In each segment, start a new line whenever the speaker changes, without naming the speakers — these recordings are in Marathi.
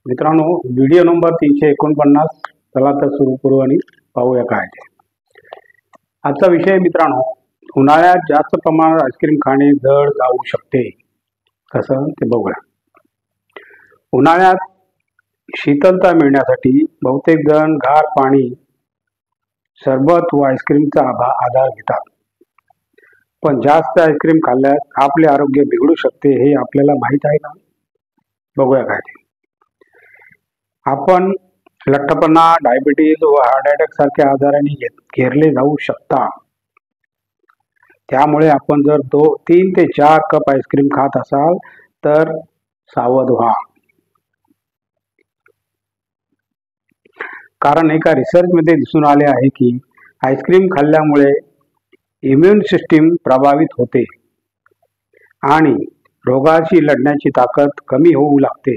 मित्रांनो, व्हिडिओ नंबर 349. चला तर सुरू करू आणि पाहूया काय ते. आजचा विषय मित्रांनो, उन्हाळ्यात जास्त प्रमाणात आईस्क्रीम खाणे जड जाऊ शकते. कसं ते बघूया. उन्हाळ्यात शीतलता मिळण्यासाठी बहुतेक जण गार पाणी, सरबत व आईस्क्रीमचा आधार घेतात. पण जास्त आईस्क्रीम खाल्ल्यास आपले आरोग्य बिघडू शकते हे आपल्याला माहीत आहे का? बघूया काय ते. आपण लठ्ठपणा, डायबिटीज व हार्ट अटॅक सारख्या आजारांनी घेरले जाऊ शकता. त्यामुळे आपण जर 3 ते 4 कप आईस्क्रीम खात असाल तर सावध व्हा. कारण एका रिसर्चमध्ये दिसून आले आहे की आईस्क्रीम खाल्ल्यामुळे इम्युन सिस्टीम प्रभावित होते आणि रोगाशी लढण्याची ताकद कमी होऊ लागते.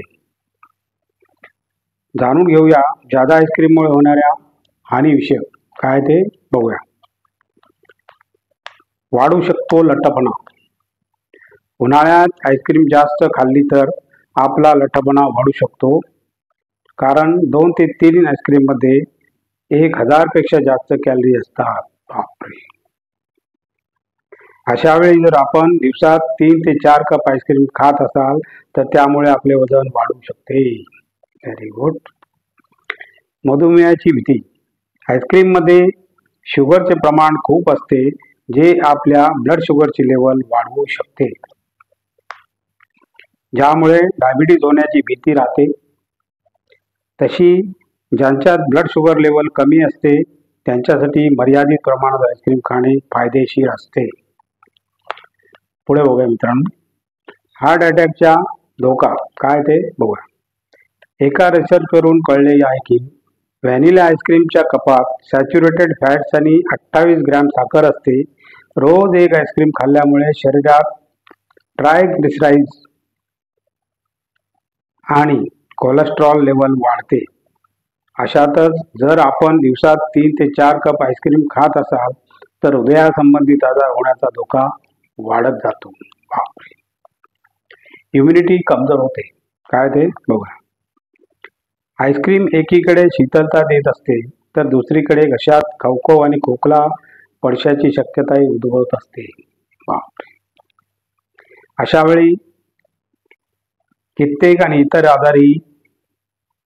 जाणून घेऊया जादा आईस्क्रीममुळे होणाऱ्या हानीविषयी. काय ते बघूया. वाढू शकतो लठ्ठपणा. उन्हाळ्यात आईस्क्रीम जास्त खाल्ली तर आपला लठ्ठपणा वाढू शकतो. कारण 2 ते 3 आईस्क्रीममध्ये 1000 पेक्षा जास्त कॅलरी असतात. बापरे. अशा वेळी जर आपण दिवसात 3 ते 4 कप आईस्क्रीम खात असाल तर त्यामुळे आपले वजन वाढू शकते. Very good. मधुमेहाची भीती. आईस्क्रीममध्ये शुगरचे प्रमाण खूप असते जे आपल्या ब्लड शुगरची लेवल वाढवू शकते, ज्यामुळे डायबिटीज होण्याची भीती राहते. तशी ज्यांच्यात ब्लड शुगर लेवल कमी असते त्यांच्यासाठी मर्यादित प्रमाणात आईस्क्रीम खाणे फायदेशीर असते. पुढे बघूया मित्रांनो. हार्ट अटॅकचा धोका. काय ते बघूया. एका रिसर्चवरून कळले आहे की व्हॅनिला आईस्क्रीमच्या कपात सॅच्युरेटेड फॅट्स आणि 28 ग्रॅम साखर असते. रोज एक आईस्क्रीम खाल्ल्यामुळे शरीरात ट्रायग्लिसराइड्स आणि कोलेस्ट्रॉल लेवल वाढते. अशातच जर आपण दिवसात 3 ते 4 कप आईस्क्रीम खात असाल तर हृदयासंबंधित आजार होण्याचा धोका वाढत जातो. बापरे. इम्युनिटी कमजोर होते. काय ते बघा. आईस्क्रीम एकीकडे शीतलता देत असते तर दुसरीकडे घशात खवखव आणि खोकला पडण्याची शक्यताही उद्भवत असते. बापरे. अशा वेळी कित्येक आणि इतर आजारही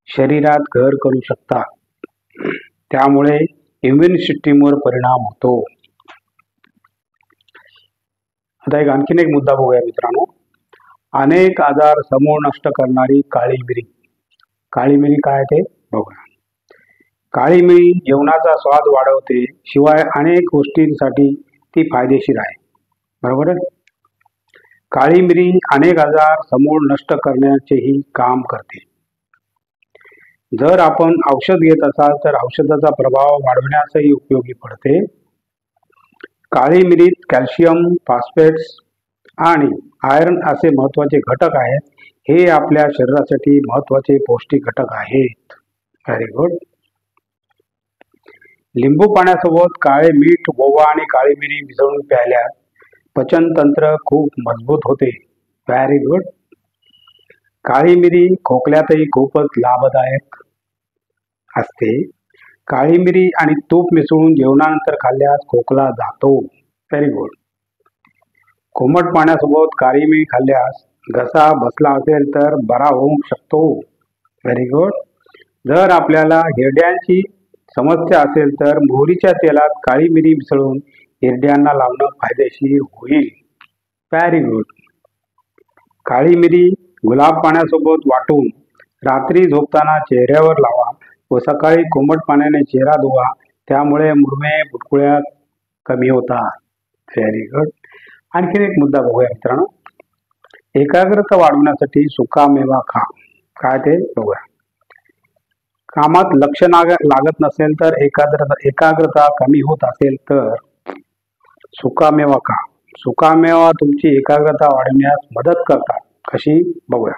शरीरात घर करू शकतात. त्यामुळे इम्युन सिस्टीमवर परिणाम होतो. आता आणखीन एक मुद्दा बघूया मित्रांनो. अनेक आजार समूळ नष्ट करणारी काळी मिरी. काळी मिरी काय ते बघूया. काळी मिरी जेवणाचा स्वाद वाढवते. शिवाय अनेक गोष्टींसाठी ती फायदेशीर आहे. बरोबर आहे. काळी मिरी अनेक आजार समूळ नष्ट करण्याचेही काम करते. जर आपण औषध घेत असाल तर औषधाचा प्रभाव वाढवण्यासही उपयोगी पडते. काळी मिरीत कॅल्शियम, फॉस्फेट्स आणि आयर्न असे महत्त्वाचे घटक आहेत. हे आपल्या शरीरासाठी महत्त्वाचे पौष्टिक घटक आहेत. Very good. लिंबू पाण्यासोबत काळे मीठ, ओवा आणि काळी मिरी मिसळून प्यायल्यास पचनतंत्र खूप मजबूत होते. Very good. काळी मिरी खोकल्यातही खूपच लाभदायक असते. काळी मिरी आणि तूप मिसळून जेवणानंतर खाल्ल्यास खोकला जातो. Very good. कोमट पाण्यासोबत काळी मिरी खाल्ल्यास घसा बसला असेल तर बरा होऊ शकतो. Very good. जर आपल्याला हिरड्यांची समस्या असेल तर मोहरीच्या तेलात काळी मिरी मिसळून हिरड्यांना लावणं फायदेशीर होईल. Very good. काळी मिरी गुलाब पाण्यासोबत वाटून रात्री झोपताना चेहऱ्यावर लावा व सकाळी कोमट पाण्याने चेहरा धुवा. त्यामुळे मुरमे, बुटकुळ्या कमी होतात. Very good. आणखीन एक मुद्दा बघूया मित्रांनो. एकाग्रता वाढवण्यासाठी सुका मेवा खा. काय ते बघूया. कामात लक्ष लागत नसेल तर एकाग्रता कमी होत असेल तर सुका मेवा खा. सुका मेवा तुमची एकाग्रता वाढवण्यास मदत करतात. कशी बघूया.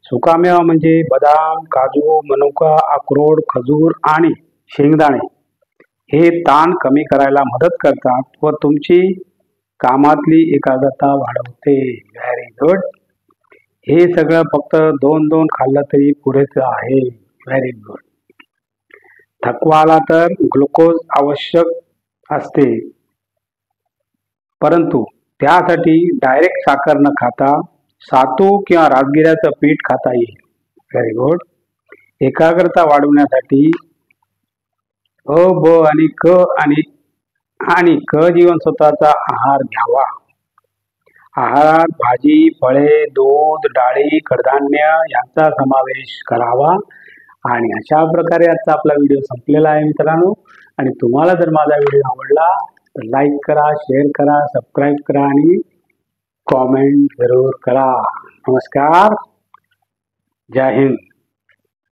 सुका मेवा म्हणजे बदाम, काजू, मनुका, अक्रोड, खजूर आणि शेंगदाणे हे ताण कमी करायला मदत करतात व तुमची कामातली एकाग्रता वाढवते. Very good. हे सगळं फक्त 2-2 खाल्लं तरी पुरेसं आहे. Very good. थकवा आला तर ग्लुकोज आवश्यक असते, परंतु त्यासाठी डायरेक्ट साखर न खाता सातू किंवा राजगिऱ्याचं पीठ खाता येईल. Very good. एकाग्रता वाढवण्यासाठी अ, ब आणि क आणि क जीवनसत्वाचा आहार घ्यावा. आहारात भाजी, फळे, दूध, डाळी, कडधान्य यांचा समावेश करावा. आणि अशा प्रकारे आजचा आपला व्हिडिओ संपलेला आहे मित्रांनो. आणि तुम्हाला जर माझा व्हिडिओ आवडला तर लाईक करा, शेअर करा, सबस्क्राईब करा आणि कॉमेंट जरूर करा. नमस्कार. जय हिंद.